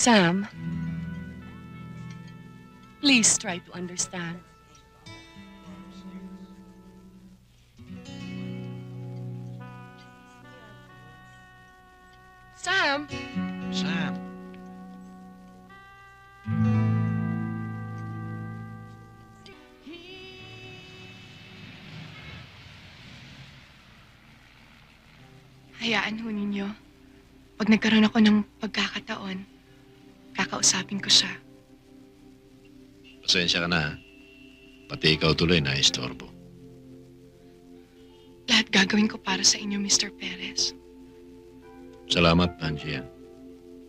Sam, please try to understand. Sam! Sam. Hayaan ho ninyo. Pag nagkaroon ako ng pagkakataon, kakausapin ko siya. Pasensya ka na, ha? Pati ikaw tuloy na istorbo. Lahat gagawin ko para sa inyo, Mr. Perez. Salamat, Pangia.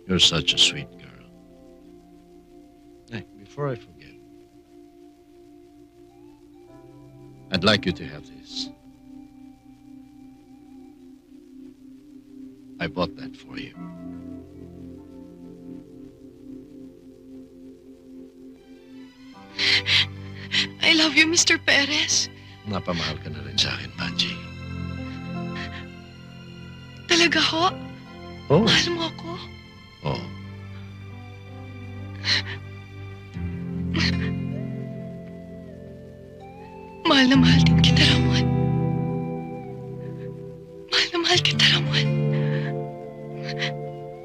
You're such a sweet girl. Hey, before I forget, I'd like you to have this. I bought that for you. I love you, Mr. Perez. Napamahal ka na rin sa akin, Panji. Talaga ho? Oh. Mahal mo ako? Oh. Mahal na mahal din kita, Ramon. Mahal na mahal kita, Ramon.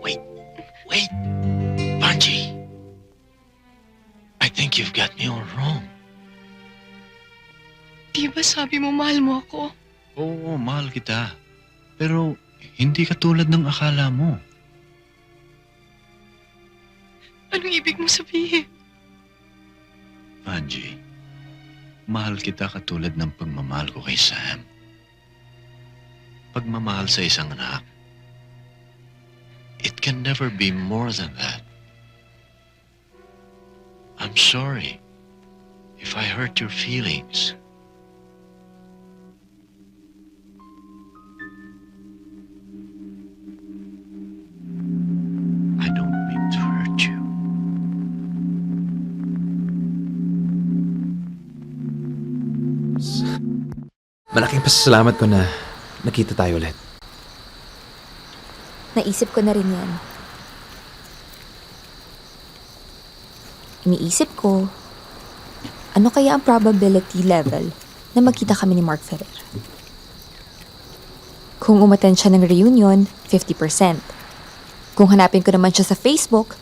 Wait. Panji. I think you've got me all wrong. Di ba sabi mo mahal mo ako? Oo, mahal kita. Pero hindi ka tulad ng akala mo. Anong ibig mo sabihin? Panji, mahal kita katulad ng pagmamahal ko kay Sam. Pagmamahal sa isang anak, it can never be more than that. I'm sorry if I hurt your feelings. I don't mean to hurt you. Malaking pasasalamat ko na nakita tayo ulit. Naisip ko na rin yan. Iniisip ko, ano kaya ang probability level na magkita kami ni Mark Ferrer? Kung umattend siya ng reunion, 50%. Kung hanapin ko naman siya sa Facebook,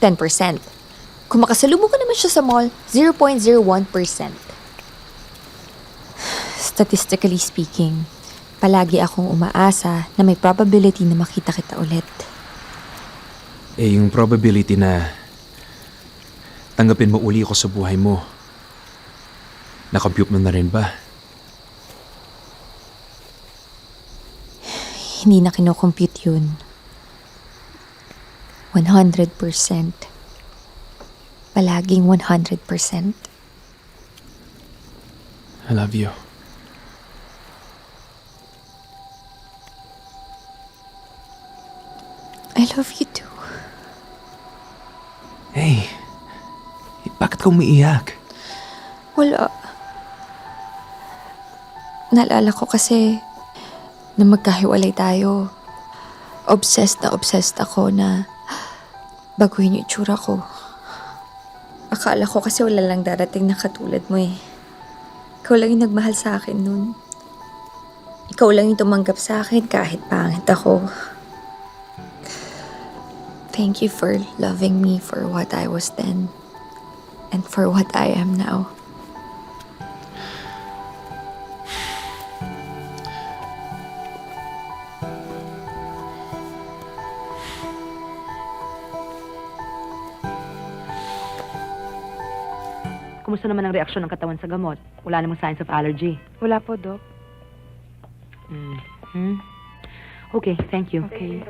10%. Kung makasalubong ko naman siya sa mall, 0.01%. Statistically speaking, palagi akong umaasa na may probability na makita kita ulit. Eh, yung probability na tanggapin mo uli ako sa buhay mo, na-compute mo na rin ba? Hindi na kinocompute yun. 100%. Palaging 100%. I love you. I love you too. Hey, bakit ka umiiyak? Wala. Naalala ko kasi na magkahiwalay tayo. Obsessed ako na baguhin yung itsura ko. Akala ko kasi wala lang darating na katulad mo eh. Ikaw lang yung nagmahal sa akin nun. Ikaw lang yung tumanggap sa akin kahit pangit ako. Thank you for loving me for what I was then and for what I am now. Kumusta naman ang reaksyon ng katawan sa gamot? Wala namang signs of allergy. Wala po, Doc. Okay, thank you. Okay.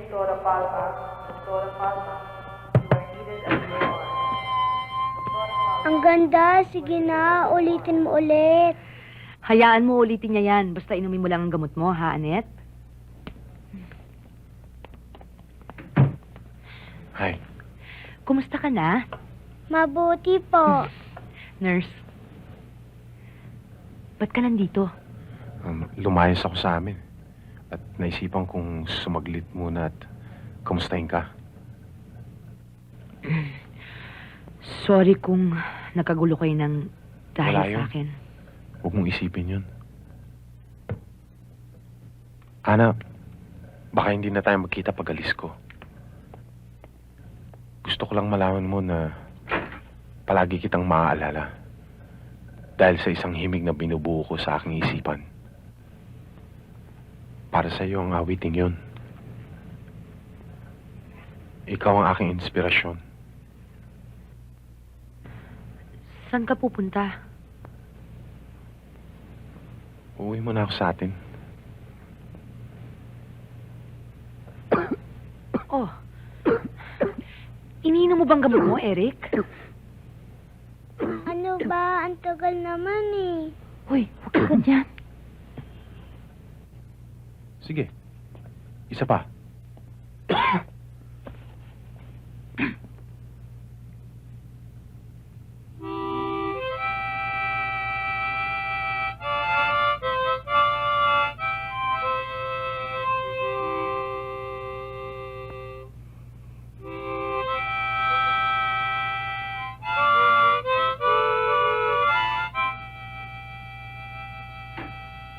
Ang ganda. Sige na, ulitin mo ulit. Hayaan mo ulitin niya yan. Basta inumin mo lang ang gamot mo, ha, Annette? Hi. Kumusta ka na? Mabuti po. Nurse. Ba't ka nandito? Lumayas ako sa amin. At naisipan kong sumaglit muna at kamustahin ka. Sorry kung nakagulo kayo ng dahil Wala sa yun. akin. Huwag mong isipin yun. Ana, baka hindi na tayo magkita pag alis ko. Gusto ko lang malaman mo na palagi kitang maaalala. Dahil sa isang himig na binubuo ko sa aking isipan. Para sa iyo ang awiting yun. Ikaw ang aking inspirasyon. Saan ka pupunta? Uuwi mo na ako sa atin. Oh. Iniinom mo bang gamot mo, Eric? Ano ba? Ang tagal naman eh. Hoy, huwag ka ganyan. Sige. Isa pa.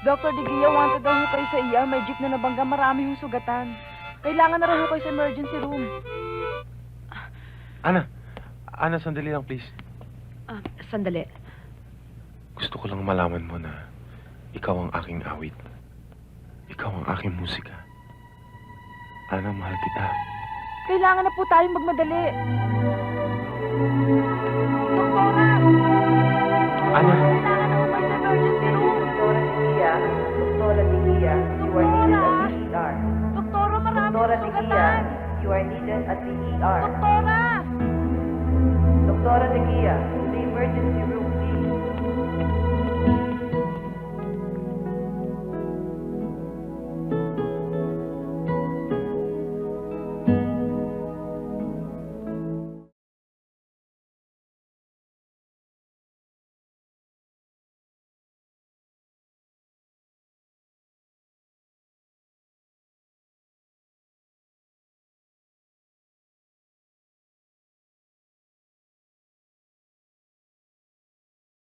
Dr. Digia, wanted daw ho kayo sa ER. May jeep na nabangga. Marami hong sugatan. Kailangan na rin ho kayo sa emergency room. Ana, sandali lang please. Sandali. Gusto ko lang malaman mo na ikaw ang aking awit. Ikaw ang aking musika. Ana, mahal kita. Kailangan na po tayong magmadali. Doktora! Ana! Kailangan na ho kayo sa emergency room. Doktora Digia, you are needed at the ER. Doktora, marami Doktora hong Digia, sugatan. you are needed at the ER. Doktora! Doktora Digia, the emergency room.